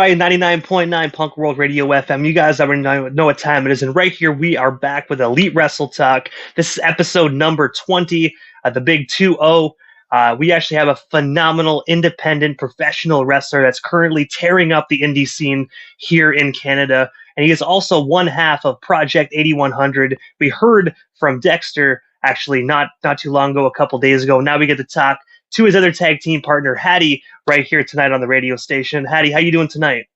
right, 99.9 Punk World Radio FM. You guys already know what time it is. And right here, we are back with Elite Wrestle Talk. This is episode number 20, the big 2-0. We actually have a phenomenal independent professional wrestler that's currently tearing up the indie scene here in Canada. And he is also one half of Project 8100. We heard from Dexter actually not too long ago, a couple days ago. Now we get to talk to his other tag team partner, Haddy, right here tonight on the radio station. Haddy, how you doing tonight?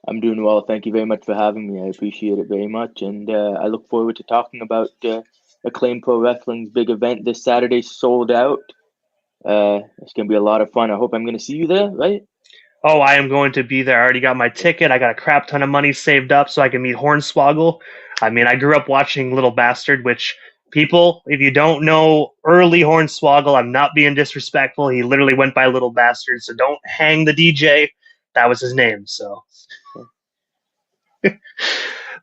I'm doing well. Thank you very much for having me. I appreciate it very much. And I look forward to talking about Acclaim Pro Wrestling's big event this Saturday, sold out. It's going to be a lot of fun. I hope I'm going to see you there, right? Oh, I am going to be there. I already got my ticket. I got a crap ton of money saved up so I can meet Hornswoggle. I mean, I grew up watching Little Bastard, which people, if you don't know early Hornswoggle, I'm not being disrespectful. He literally went by Little Bastard, so don't hang the DJ. That was his name, so.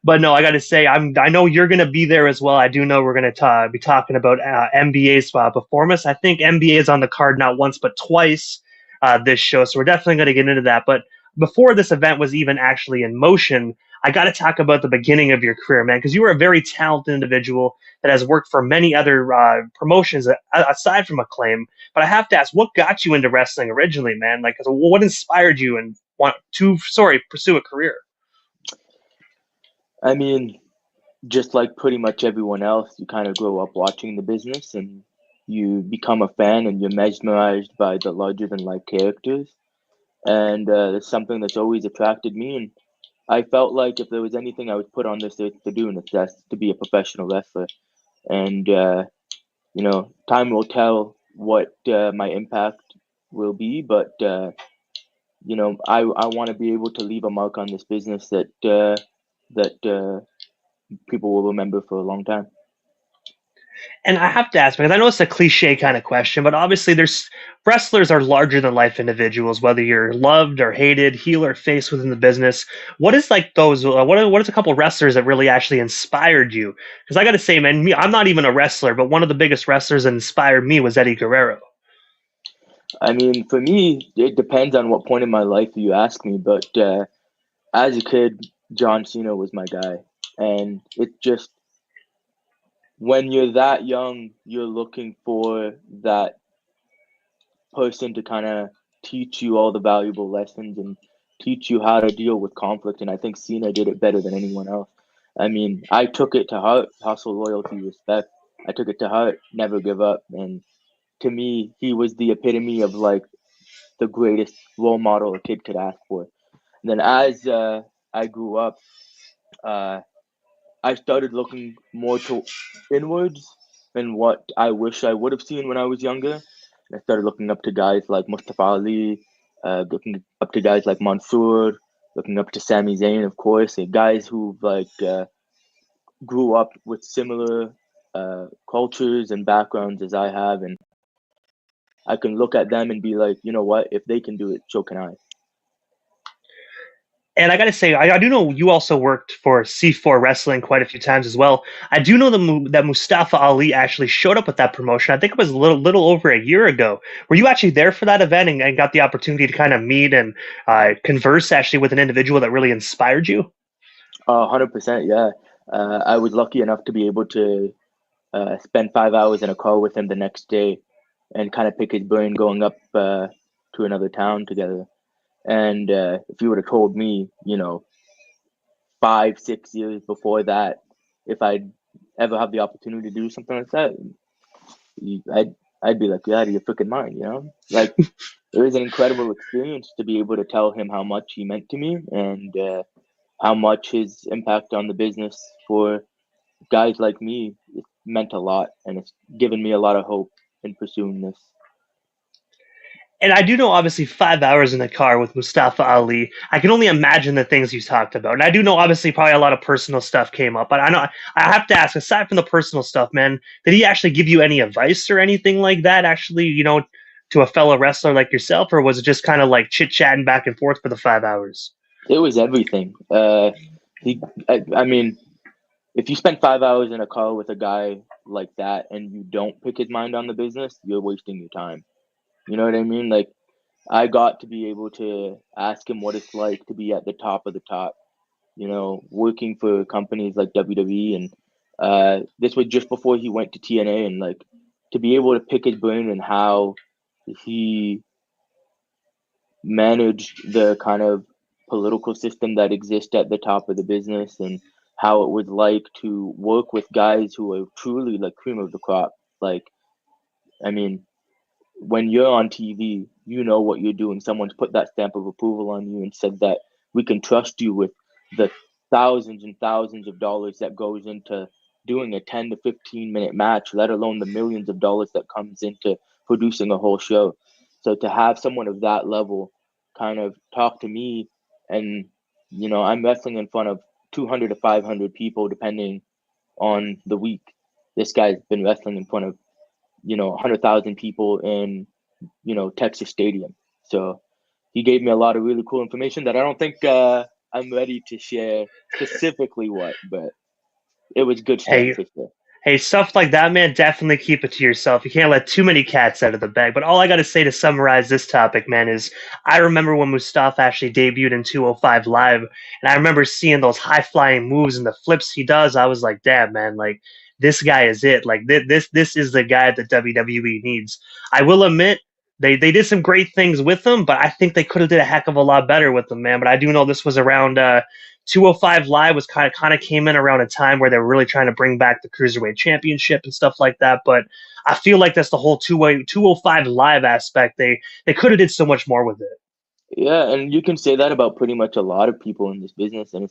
But no, I got to say, I know you're going to be there as well. I do know we're going to be talking about NBA's performance. I think NBA is on the card not once but twice this show, so we're definitely going to get into that. But before this event was even actually in motion, I got to talk about the beginning of your career, man, because you were a very talented individual that has worked for many other promotions aside from Acclaim. But I have to ask, what got you into wrestling originally, man? Like, what inspired you and want to pursue a career? I mean, just like pretty much everyone else, you kind of grow up watching the business and you become a fan and you're mesmerized by the larger-than-life characters. And it's something that's always attracted me. And I felt like if there was anything I was put on this earth to do, and that's to be a professional wrestler. And, time will tell what my impact will be. But, I want to be able to leave a mark on this business that people will remember for a long time. And I have to ask, because I know it's a cliche kind of question, but obviously wrestlers are larger than life individuals, whether you're loved or hated, heel or face within the business. What is like those, what is a couple wrestlers that really actually inspired you? Because I got to say, man, I'm not even a wrestler, but one of the biggest wrestlers that inspired me was Eddie Guerrero. I mean, for me, it depends on what point in my life you ask me, but as a kid, John Cena was my guy. And it just, when you're that young, you're looking for that person to kind of teach you all the valuable lessons and teach you how to deal with conflict. And I think Cena did it better than anyone else. I mean, I took it to heart: hustle, loyalty, respect. I took it to heart: never give up. And to me, he was the epitome of like the greatest role model a kid could ask for. And then as I grew up, I started looking more to inwards and what I wish I would have seen when I was younger. And I started looking up to guys like Mustafa Ali, looking up to guys like Mansoor, looking up to Sami Zayn, of course, and guys who grew up with similar cultures and backgrounds as I have. And I can look at them and be like, you know what, if they can do it, so can I. And I got to say, I do know you also worked for C4 Wrestling quite a few times as well. I do know that Mustafa Ali actually showed up with that promotion. I think it was a little over a year ago. Were you actually there for that event and got the opportunity to kind of meet and converse actually with an individual that really inspired you? 100%, yeah. I was lucky enough to be able to spend 5 hours in a car with him the next day and kind of pick his brain going up to another town together. And if you would have told me, 5-6 years before that, if I'd ever have the opportunity to do something like that, I'd be like, you're out of your freaking mind, Like, it was an incredible experience to be able to tell him how much he meant to me and how much his impact on the business for guys like me meant a lot. And it's given me a lot of hope in pursuing this. And I do know, obviously, 5 hours in the car with Mustafa Ali. I can only imagine the things you talked about. And I do know, obviously, probably a lot of personal stuff came up. But I have to ask, aside from the personal stuff, man, did he actually give you any advice or anything like that, actually, to a fellow wrestler like yourself? Or was it just kind of like chit-chatting back and forth for the 5 hours? It was everything. I mean, if you spend 5 hours in a car with a guy like that and you don't pick his mind on the business, you're wasting your time. You know what I mean? Like, I got to be able to ask him what it's like to be at the top of the top, working for companies like WWE. And this was just before he went to TNA, and like to be able to pick his brain and how he managed the kind of political system that exists at the top of the business, and how it was like to work with guys who are truly like cream of the crop. Like, I mean, when you're on TV, you know what you're doing. Someone's put that stamp of approval on you and said that we can trust you with the thousands and thousands of dollars that goes into doing a 10 to 15-minute match, let alone the millions of dollars that comes into producing a whole show. So to have someone of that level kind of talk to me, and I'm wrestling in front of 200 to 500 people depending on the week. This guy's been wrestling in front of 100,000 people in Texas Stadium. So he gave me a lot of really cool information that I don't think I'm ready to share specifically what, but it was good stuff Hey, for sure. Hey, stuff like that, man, definitely keep it to yourself. You can't let too many cats out of the bag. But all I got to say to summarize this topic, man, is I remember when Mustafa actually debuted in 205 Live, and I remember seeing those high flying moves and the flips he does. I was like, damn, man, like this guy is it. Like this is the guy that WWE needs. I will admit they did some great things with him, but I think they could have did a heck of a lot better with them, man. But I do know this was around 205 Live was kind of came in around a time where they were really trying to bring back the Cruiserweight Championship and stuff like that. But I feel like that's the whole 205 Live aspect. They could have did so much more with it. Yeah, and you can say that about pretty much a lot of people in this business, and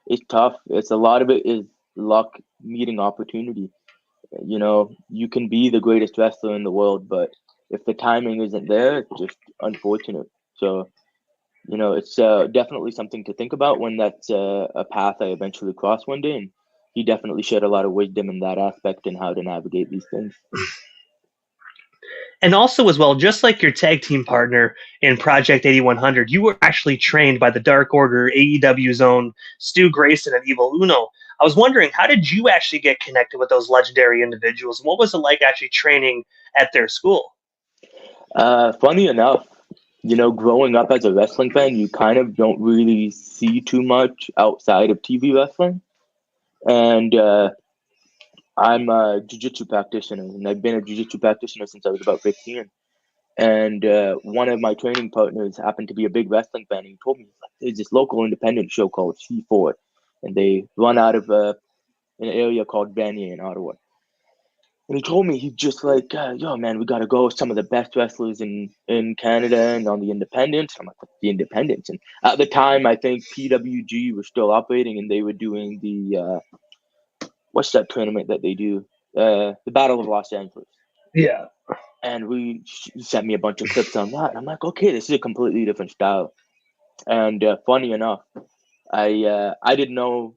it's tough. It's a lot of it is luck meeting opportunity. You can be the greatest wrestler in the world, but if the timing isn't there, it's just unfortunate. So it's definitely something to think about when that's a path I eventually cross one day. And he definitely shared a lot of wisdom in that aspect and how to navigate these things. And also, as well, just like your tag team partner in Project 8100, you were actually trained by the Dark Order AEW's own Stu Grayson and Evil Uno. I was wondering, how did you actually get connected with those legendary individuals? What was it like actually training at their school? Funny enough, growing up as a wrestling fan, you kind of don't really see too much outside of TV wrestling. And I'm a jiu-jitsu practitioner, and I've been a jiu-jitsu practitioner since I was about 15. And one of my training partners happened to be a big wrestling fan. And he told me there's this local independent show called C4, and they run out of an area called Vanier in Ottawa. And he told me, he's just like, yo, man, we got to go. Some of the best wrestlers in Canada and on the independents. I'm like, the independents? And at the time, I think PWG was still operating, and they were doing the, what's that tournament that they do? The Battle of Los Angeles. Yeah. And he sent me a bunch of clips on that. And I'm like, okay, this is a completely different style. And funny enough, I didn't know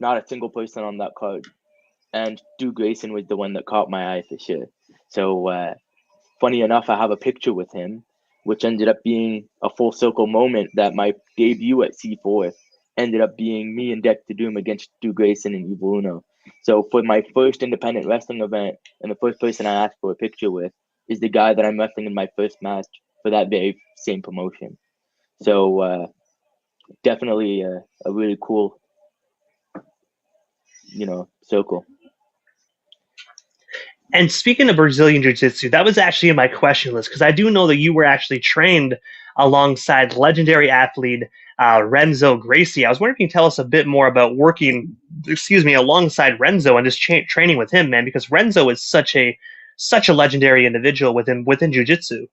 not a single person on that card. And Stu Grayson was the one that caught my eye for sure. So funny enough, I have a picture with him, which ended up being a full circle moment that my debut at C4 ended up being me and Dexter Doom against Stu Grayson and Evil Uno. So for my first independent wrestling event, and the first person I asked for a picture with is the guy that I'm wrestling in my first match for that very same promotion. So definitely a really cool, circle. And speaking of Brazilian Jiu Jitsu, that was actually in my question list because I do know that you were actually trained alongside legendary athlete Renzo Gracie. I was wondering if you can tell us a bit more about working, alongside Renzo and just training with him, man, because Renzo is such a legendary individual within Jiu Jitsu.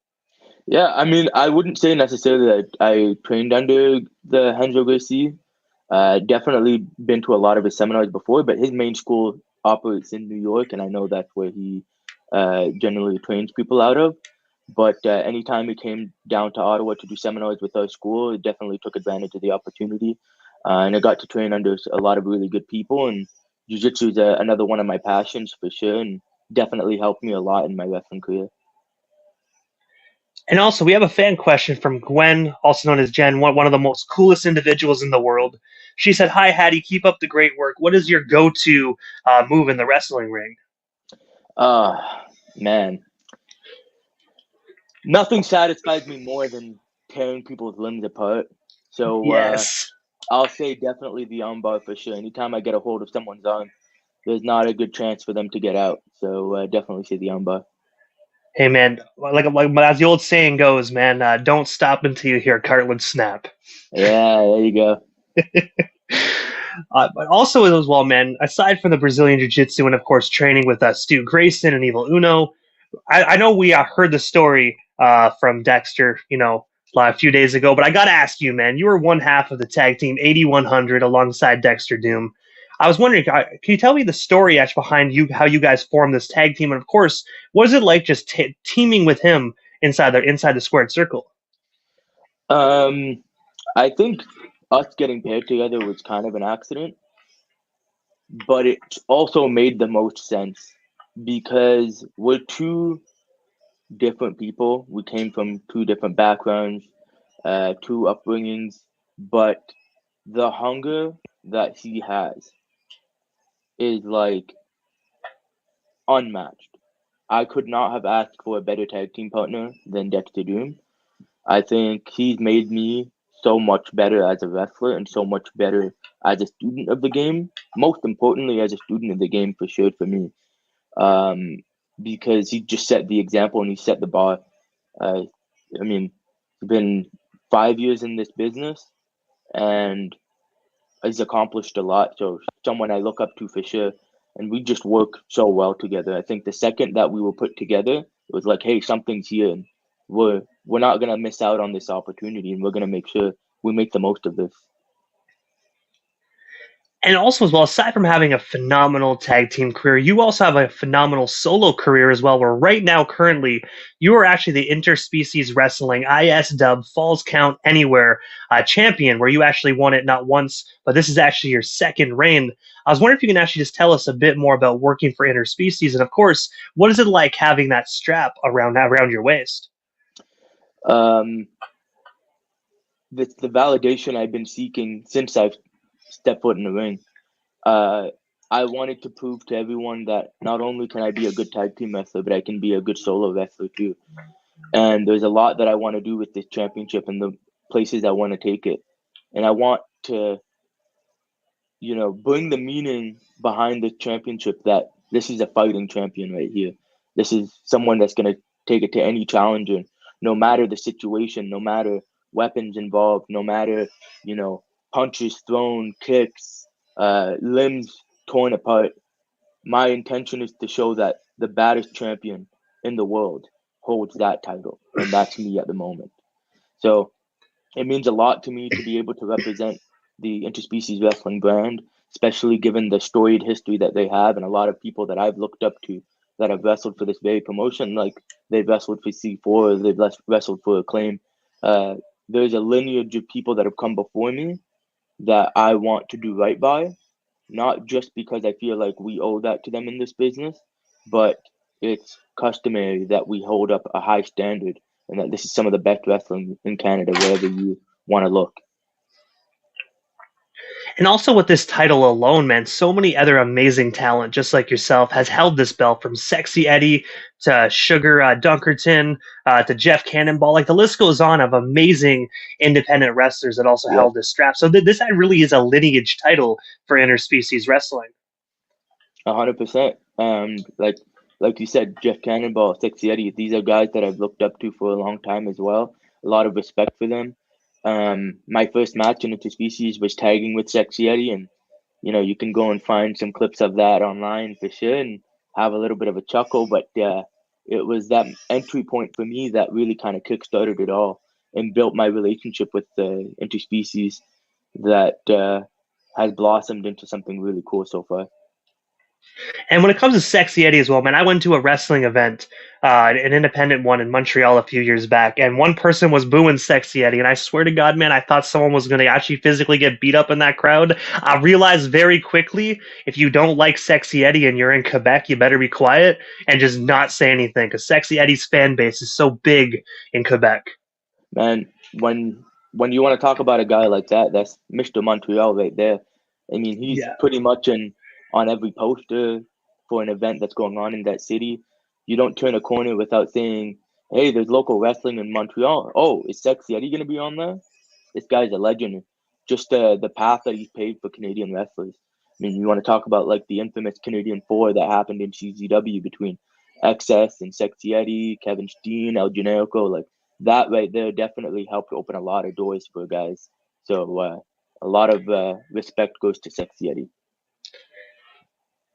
Yeah, I mean, I wouldn't say necessarily that I trained under the Renzo Gracie. Definitely been to a lot of his seminars before, but his main school operates in New York, and I know that's where he generally trains people out of. But anytime he came down to Ottawa to do seminars with our school, he definitely took advantage of the opportunity. And I got to train under a lot of really good people. And jiu-jitsu is another one of my passions for sure, and definitely helped me a lot in my wrestling career. And also, we have a fan question from Gwen, also known as Jen, one of the most coolest individuals in the world. She said, "Hi, Haddy, keep up the great work. What is your go-to move in the wrestling ring?" Ah, man. Nothing satisfies me more than tearing people's limbs apart. So Yes. I'll say definitely the armbar for sure. Anytime I get a hold of someone's arm, there's not a good chance for them to get out. So definitely say the armbar. Hey man, like as the old saying goes, man, don't stop until you hear cartilage snap. Yeah, there you go. But also as well, man, aside from the Brazilian Jiu Jitsu and of course training with Stu Grayson and Evil Uno, I know we heard the story from Dexter, a few days ago, but I got to ask you, man, you were one half of the tag team 8100 alongside Dexter Doom. I was wondering, can you tell me the story actually behind how you guys formed this tag team, and of course, what is it like just teaming with him inside the squared circle? Um, I think us getting paired together was kind of an accident, but it also made the most sense because we're two different people. We came from two different backgrounds, two upbringings, but the hunger that he has is like unmatched. I could not have asked for a better tag team partner than Dexter Doom. I think he's made me so much better as a wrestler and so much better as a student of the game. Most importantly, as a student of the game, for sure, for me, um, because he just set the example and he set the bar. Uh, I mean, he's been 5 years in this business and he's accomplished a lot. So someone I look up to for sure. And we just work so well together. I think the second that we were put together, it was like, hey, something's here, and we're not gonna miss out on this opportunity, and we're gonna make sure we make the most of this. And also, as well, aside from having a phenomenal tag team career, you also have a phenomenal solo career as well. Where right now, currently, you are actually the Interspecies Wrestling ISW Falls Count Anywhere champion, where you actually won it not once, but this is actually your second reign. I was wondering if you can actually just tell us a bit more about working for Interspecies, and of course, what is it like having that strap around your waist? Um, the validation I've been seeking since I've stepped foot in the ring. Uh, I wanted to prove to everyone that not only can I be a good tag team wrestler, but I can be a good solo wrestler too. And there's a lot that I want to do with this championship and the places I want to take it. And I want to, bring the meaning behind the championship that this is a fighting champion right here. This is someone that's going to take it to any challenger, no matter the situation, no matter weapons involved, no matter, you know, punches thrown, kicks, limbs torn apart. My intention is to show that the baddest champion in the world holds that title, and that's me at the moment. So it means a lot to me to be able to represent the interspecies wrestling brand, especially given the storied history that they have and a lot of people that I've looked up to that have wrestled for this very promotion. Like they've wrestled for C4, they've wrestled for Acclaim. Uh, there's a lineage of people that have come before me that I want to do right by, not just because I feel like we owe that to them in this business, but it's customary that we hold up a high standard and that this is some of the best wrestling in Canada, wherever you want to look. And also with this title alone, man, so many other amazing talent, just like yourself, has held this belt from Sexy Eddie to Sugar Dunkerton to Jeff Cannonball. Like the list goes on of amazing independent wrestlers that also Yeah, held this strap. So this really is a lineage title for interspecies wrestling. 100%. Like you said, Jeff Cannonball, Sexy Eddie, these are guys that I've looked up to for a long time as well. A lot of respect for them. My first match in interspecies was tagging with Sexy Eddie, and you can go and find some clips of that online for sure and have a little bit of a chuckle. But it was that entry point for me that really kind of kickstarted it all and built my relationship with the interspecies that has blossomed into something really cool so far. And when it comes to Sexy Eddie as well, man, I went to a wrestling event, an independent one in Montreal a few years back, and one person was booing Sexy Eddie, and I swear to God, man, I thought someone was going to actually physically get beat up in that crowd. I realized very quickly, if you don't like Sexy Eddie and you're in Quebec, you better be quiet and just not say anything, because Sexy Eddie's fan base is so big in Quebec. Man, when you want to talk about a guy like that, that's Mr. Montreal right there. I mean, he's Yeah. pretty much on every poster for an event that's going on in that city. You don't turn a corner without saying, Hey, there's local wrestling in Montreal. Oh, is Sexy Eddie gonna be on there? This guy's a legend. Just the path that he's paved for Canadian wrestlers. I mean, you want to talk about like the infamous Canadian Four that happened in CZW between XS and Sexy Eddie, Kevin Steen, El Generico. Like that right there definitely helped open a lot of doors for guys. So a lot of respect goes to Sexy Eddie.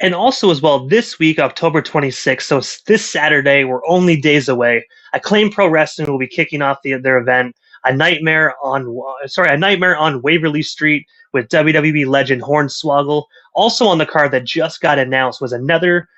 And also, as well, this week, October 26th, so this Saturday, we're only days away. Acclaim Pro Wrestling will be kicking off their event, a nightmare on Waverly Street with WWE legend Hornswoggle. Also on the card that just got announced was another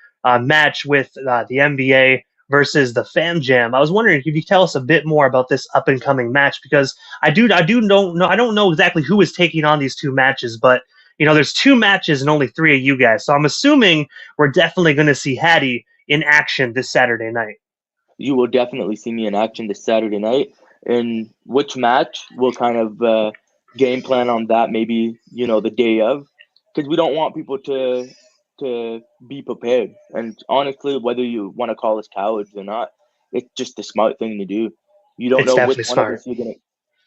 match with the NBA versus the Fam Jam. I was wondering if you could tell us a bit more about this up and coming match, because I don't know exactly who is taking on these two matches, but there's two matches and only three of you guys. So I'm assuming we're definitely going to see Haddy in action this Saturday night. You will definitely see me in action this Saturday night. And which match we'll kind of game plan on that maybe, the day of. Because we don't want people to be prepared. And honestly, whether you want to call us cowards or not, it's just the smart thing to do. You don't It's know which definitely one of smart. us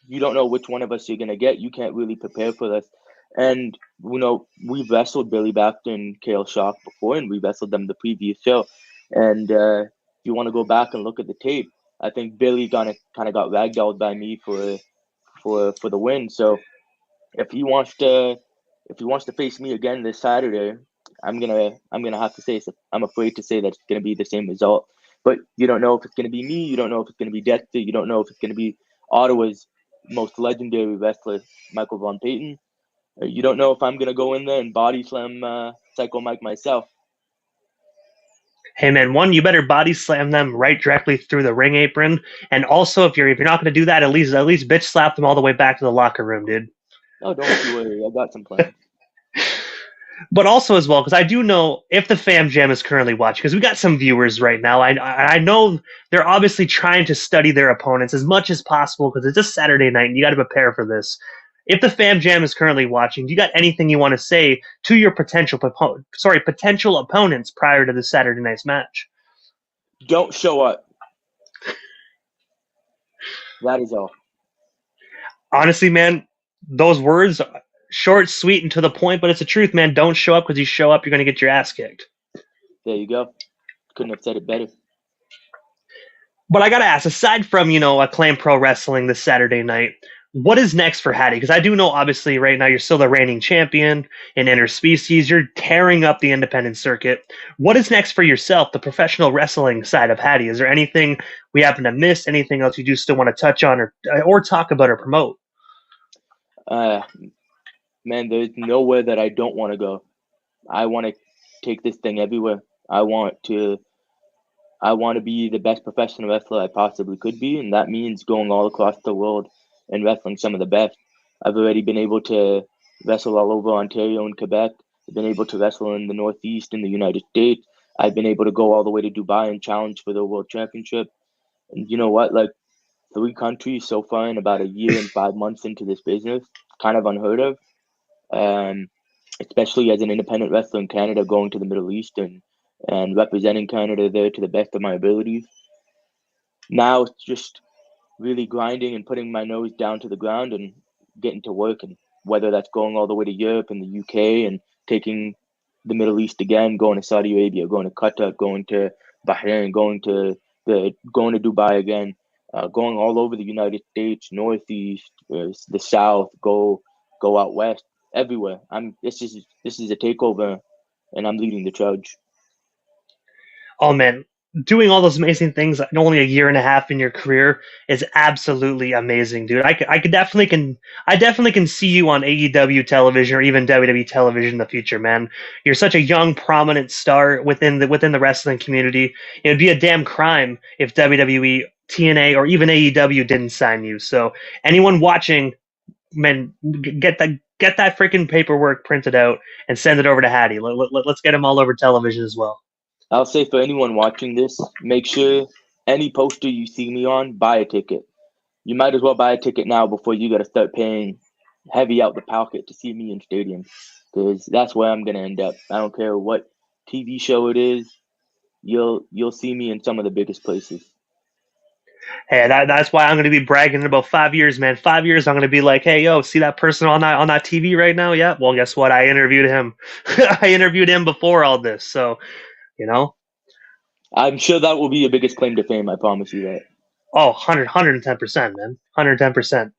you don't know which one of us you're gonna get. You can't really prepare for this. And we've wrestled Billy Baxter and Kale Shock before, and we wrestled them the previous show. And if you want to go back and look at the tape, I think Billy kind of got ragdolled by me for the win. So if he wants to face me again this Saturday, I'm gonna have to say, I'm afraid to say that it's gonna be the same result. But you don't know if it's gonna be me. You don't know if it's gonna be Dexter. You don't know if it's gonna be Ottawa's most legendary wrestler, Michael Von Payton. You don't know if I'm gonna go in there and body slam Psycho Mike myself. Hey man, one, you better body slam them right directly through the ring apron, and also if you're not going to do that, at least bitch slap them all the way back to the locker room, dude. Oh, don't you worry. I got some plans. But also as well, because I do know if the Fam Jam is currently watching, because we got some viewers right now. I know they're obviously trying to study their opponents as much as possible because it's a Saturday night and you got to prepare for this. If the Fam Jam is currently watching, do you got anything you want to say to your potential opponents prior to the Saturday night's match? Don't show up. That is all. Honestly, man, those words, short, sweet, and to the point, but it's the truth, man. Don't show up, because you show up, you're going to get your ass kicked. There you go. Couldn't have said it better. But I gotta ask, aside from Acclaim Pro Wrestling this Saturday night, what is next for Haddy? Because I do know, obviously, right now you're still the reigning champion in interspecies. You're tearing up the independent circuit. What is next for yourself, the professional wrestling side of Haddy? Is there anything we happen to miss? Anything else you do still want to touch on or talk about or promote? Man, there's nowhere that I don't want to go. I want to take this thing everywhere. I want to be the best professional wrestler I possibly could be, and that means going all across the world and wrestling some of the best. I've already been able to wrestle all over Ontario and Quebec. I've been able to wrestle in the Northeast in the United States. I've been able to go all the way to Dubai and challenge for the World Championship. And you know what? Like 3 countries so far in about a year and 5 months into this business, kind of unheard of. Um, Especially as an independent wrestler in Canada, going to the Middle East and representing Canada there to the best of my abilities. Now it's just really grinding and putting my nose down to the ground and getting to work. And whether that's going all the way to Europe and the UK and taking the Middle East again, going to Saudi Arabia, going to Qatar, going to Bahrain, going to Dubai again, going all over the United States, Northeast, the South, go out west, everywhere. This is a takeover, and I'm leading the charge. Oh man, doing all those amazing things in only a year and a half in your career is absolutely amazing, dude. I definitely can see you on AEW television or even WWE television in the future, man. You're such a young, prominent star within the wrestling community. It would be a damn crime if WWE, TNA, or even AEW didn't sign you. So anyone watching, man, get that freaking paperwork printed out and send it over to Haddy. Let's get him all over television as well. I'll say for anyone watching this, make sure any poster you see me on, buy a ticket. You might as well buy a ticket now before you got to start paying heavy out the pocket to see me in stadiums, because that's where I'm gonna end up. I don't care what TV show it is. You'll see me in some of the biggest places. Hey, that's why I'm going to be bragging in about 5 years, man. 5 years, I'm going to be like, hey, yo, see that person on that TV right now? Yeah. Well, guess what? I interviewed him. I interviewed him before all this. So, you know, I'm sure that will be your biggest claim to fame. I promise you that. oh, 110%, man. 110%.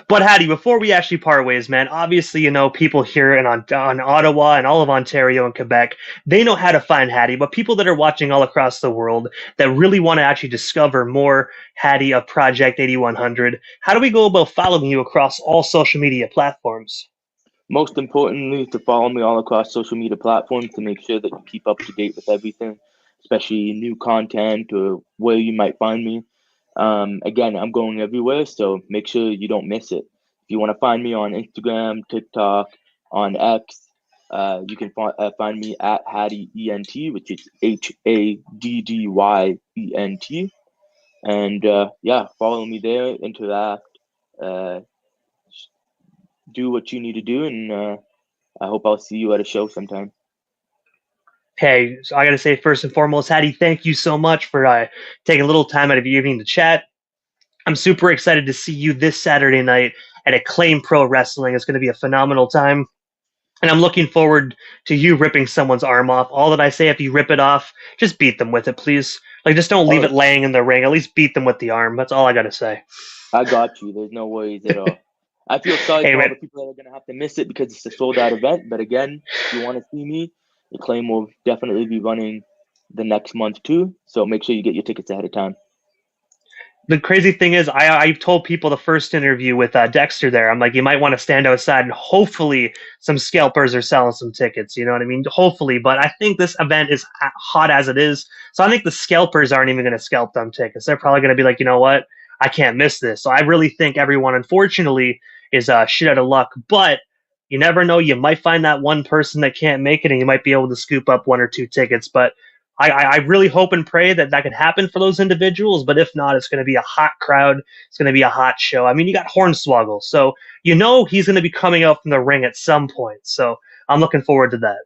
But Hattie, before we actually part ways, man, obviously, people here on Ottawa and all of Ontario and Quebec, they know how to find Hattie. But people that are watching all across the world that really want to actually discover more Hattie of Project 8100, how do we go about following you across all social media platforms? Most importantly, to follow me all across social media platforms to make sure that you keep up to date with everything, especially new content or where you might find me. Again, I'm going everywhere, so make sure you don't miss it. If you want to find me on Instagram, TikTok, on X, you can find me at Haddy ENT, which is HADDYENT. And yeah, follow me there, interact, uh, do what you need to do, and I hope I'll see you at a show sometime. Hey, so I got to say, first and foremost, Hattie, thank you so much for taking a little time out of your evening to chat. I'm super excited to see you this Saturday night at Acclaim Pro Wrestling. It's going to be a phenomenal time. And I'm looking forward to you ripping someone's arm off. All that I say, if you rip it off, just beat them with it, please. Like, just don't leave it laying in the ring. At least beat them with the arm. That's all I got to say. I got you. There's no worries at all. I feel sorry for all the people that are going to have to miss it because it's a sold-out event. But again, if you want to see me, the Acclaim will definitely be running the next month too. So make sure you get your tickets ahead of time. The crazy thing is, I've told people the first interview with Dexter there, I'm like, you might want to stand outside and hopefully some scalpers are selling some tickets. You know what I mean? Hopefully. But I think this event is hot as it is. So I think the scalpers aren't even going to scalp them tickets. They're probably going to be like, you know what? I can't miss this. So I really think everyone, unfortunately, is shit out of luck. But you never know. You might find that one person that can't make it and you might be able to scoop up one or two tickets. But I really hope and pray that that could happen for those individuals, but if not, it's going to be a hot crowd. It's going to be a hot show. I mean, you got Hornswoggle, so he's going to be coming out from the ring at some point. So I'm looking forward to that.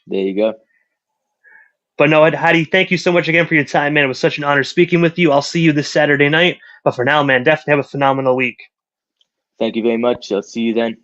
There you go. But no, Hattie, thank you so much again for your time, man. It was such an honor speaking with you. I'll see you this Saturday night. But for now, man, definitely have a phenomenal week. Thank you very much. I'll see you then.